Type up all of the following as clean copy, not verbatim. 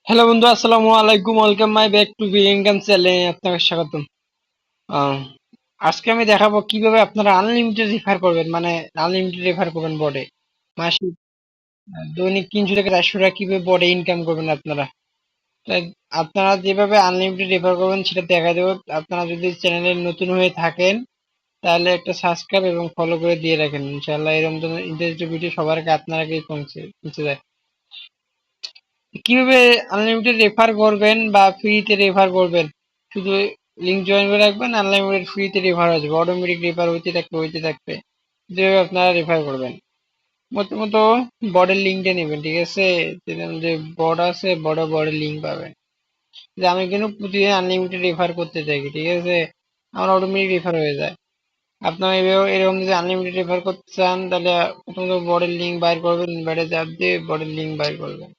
Hello বন্ধু, আসসালামু আলাইকুম। Welcome my back to B income চ্যানেলে আপনাকে স্বাগতম। আহ, আজকে আমি দেখাবো কিভাবে আপনারা আনলিমিটেড রেফার করবেন, মানে আনলিমিটেড রেফার করবেন বোর্ডে। মাসিক দৈনিক 300 থেকে 400 টাকা কিভাবে বোর্ডে ইনকাম করবেন আপনারা। তাই আপনারা যেভাবে আনলিমিটেড রেফার করবেন সেটা দেখা দেবো। আপনারা যদি চ্যানেলে নতুন হয়ে থাকেন তাহলে একটা সাবস্ক্রাইব এবং ফলো করে দিয়ে রাখেন। ইনশাআল্লাহ এরকম ধরনের ইন্টারেস্টিং ভিডিও সবার আগে আপনার আগেই পৌঁছে যায়। কিভাবে আনলিমিটেড রেফার করবেন বা ফ্রিতে রেফার করবেন, শুধু লিঙ্ক জয়েন করে রাখবেন, আনলিমিটেড ফ্রিতে রেফার হয়ে যাবে, অটোমেটিক রেফার হইতে থাকবে। যেভাবে আপনারা রেফার করবেন, প্রথমত বডের লিঙ্কটা নেবেন, ঠিক আছে। যেরকম যে বড আছে, বডের লিঙ্ক পাবেন। যে আমি কিন্তু প্রতিদিন আনলিমিটেড রেফার করতে থাকি, ঠিক আছে, আমার অটোমেটিক রেফার হয়ে যায়। আপনারা এরকম যদি আনলিমিটেড রেফার করতে চান তাহলে প্রথমত বডের লিঙ্ক বাইর করবেন, বাইরে চাপ দিয়ে বডের লিঙ্ক বাইর করবেন।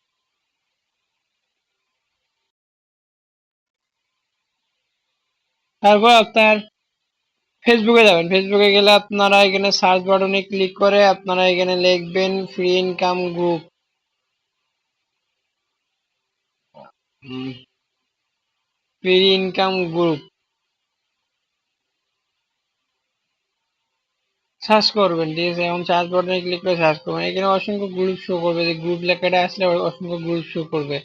তারপর আপনার ফেসবুকে যাবেন। ফেসবুকে গেলে আপনারা এখানে সার্চ বাটনে ক্লিক করে আপনারা এখানে লিখবেন free income group. Free income group search করবেন, ঠিক আছে। এখন সার্চ বাটনে ক্লিক করে সার্চ করবেন, এখানে অসংখ্য গ্রুপ শো করবে। যে গ্রুপ লেখাটা আসলে অসংখ্য গ্রুপ শো করবে।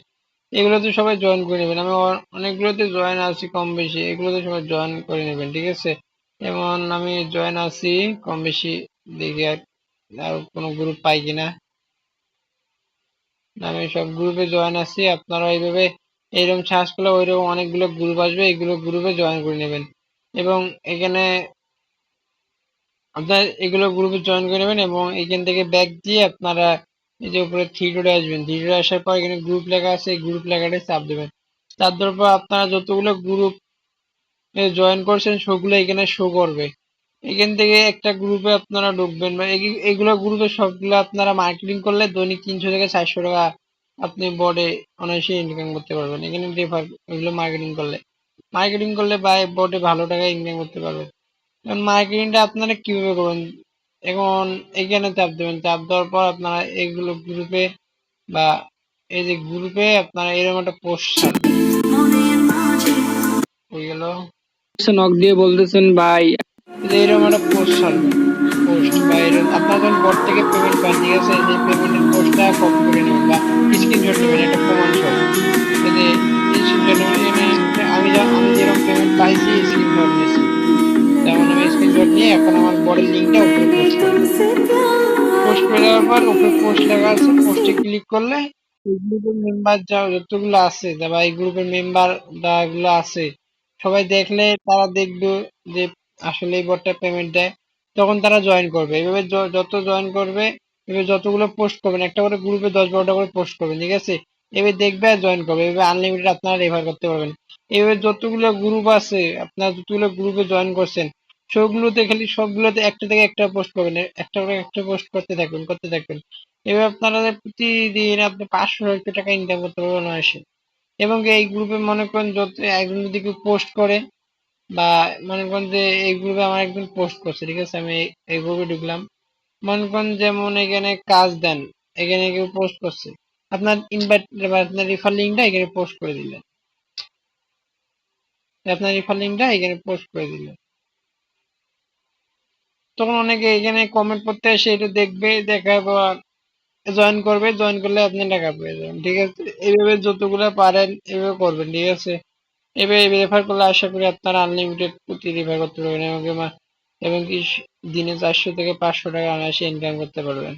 এগুলোতে সবাই জয়েন করে নেবেন। আমি অনেকগুলোতে জয়েন আছি কম বেশি, এগুলোতে সবাই জয়েন করে নেবেন, ঠিক আছে। যেমন আমি জয়েন আছি কম বেশি, দেখি আর কোনো গ্রুপ পাই কিনা। আমি সব গ্রুপে জয়েন আছি। আপনারা এইভাবে এইরকম সার্চ করলে ওইরকম অনেকগুলো গ্রুপ আসবে, এইগুলো গ্রুপে জয়েন করে নেবেন। এবং এখানে আপনার এগুলো গ্রুপে জয়েন করে নেবেন এবং এখান থেকে ব্যাক দিয়ে আপনারা এই যে উপরে থ্রি ডটে আসবেন। থ্রি ডটে আসার পর এখানে গ্রুপ লেখা আছে, এই গ্রুপ লেখাটা চাপ দেবেন। চাপ দেওয়ার পর আপনারা যতগুলো গ্রুপ জয়েন করছেন সবগুলো এখানে শো করবে। এখান থেকে একটা গ্রুপে আপনারা ঢুকবেন, বা এগুলো গ্রুপে সবগুলো আপনারা মার্কেটিং করলে দৈনিক 300 থেকে 400 টাকা আপনি বোর্ডে অনায়াসে ইনকাম করতে পারবেন। এখানে রেফার এগুলো মার্কেটিং করলে বা বোর্ডে ভালো টাকা ইনকাম করতে পারবেন। এখন মার্কেটিংটা আপনারা কিভাবে করবেন, এখন এখানে চাপ দেবেন। চাপ দেওয়ার পর আপনারা এগুলো গ্রুপে বা এই যে গ্রুপে আপনারা এরকম একটা পোস্ট ছাড়বেন। হয়ে গেল, নক দিয়ে বলতেছেন ভাই, যে এরকম একটা পোস্ট ছাড়বেন। পোস্ট বা এরকম আপনারা যখন বট থেকে পেমেন্ট পান, ঠিক আছে, সেই পেমেন্টের পোস্টটা কপি করে নেবেন বা স্ক্রিনশট নেবেন, একটা প্রমাণ সহ। এই যে স্ক্রিনশট নেবেন, আমি যেরকম পেমেন্ট পাইছি স্ক্রিনশট নিয়েছি, যেমন আমি স্ক্রিনশট নিয়ে এখন আমার বডির লিঙ্কটা উপরে পোস্ট করে দেবো। পোস্ট করে দেওয়ার পর উপরে পোস্ট লেখা আছে, পোস্টে ক্লিক করলে এই গ্রুপের মেম্বার যা যতগুলো আছে বা এই গ্রুপের মেম্বার গুলো আছে সবাই দেখলে তারা দেখবে যে আসলে এই বটটা পেমেন্ট দেয়, তখন তারা জয়েন করবে। এভাবে যত জয়েন করবে, এভাবে যতগুলো পোস্ট করবেন, একটা করে গ্রুপে 10-12টা করে পোস্ট করবেন, ঠিক আছে। এভাবে দেখবে আর জয়েন করবে। এভাবে আনলিমিটেড আপনারা রেফার করতে পারবেন। এভাবে যতগুলো গ্রুপ আছে, আপনারা যতগুলো গ্রুপে জয়েন করছেন সবগুলোতে খালি সবগুলোতে একটা থেকে একটা পোস্ট করবেন, একটা করে একটা পোস্ট করতে থাকবেন। এভাবে আপনারা প্রতিদিন আপনি 500-600 টাকা ইনকাম করতে পারবেন অনায়াসে। এবং এই গ্রুপে মনে করেন যত একজন যদি কেউ পোস্ট করে, বা মনে করেন যে এই গ্রুপে আমার একজন পোস্ট করছে, ঠিক আছে, আমি এই গ্রুপে ঢুকলাম। মনে করেন যেমন এখানে কাজ দেন, এখানে কেউ পোস্ট করছে, আপনার ইনভাইট বা আপনার রেফার লিঙ্কটা এখানে পোস্ট করে দিলেন। আপনার রেফার লিঙ্কটা এখানে পোস্ট করে দিলেন, তখন অনেকে এখানে কমেন্ট করতে এসে এটা দেখবে, দেখার পর জয়েন করবে। জয়েন করলে আপনি টাকা পেয়ে যাবেন, ঠিক আছে। এইভাবে যতগুলো পারেন এভাবে করবেন, ঠিক আছে। এভাবে রেফার করলে আশা করি আপনারা আনলিমিটেড প্রতি রেফার করতে পারবেন এবং এবং কি দিনে 400 থেকে 500 টাকা অনায়াসে ইনকাম করতে পারবেন।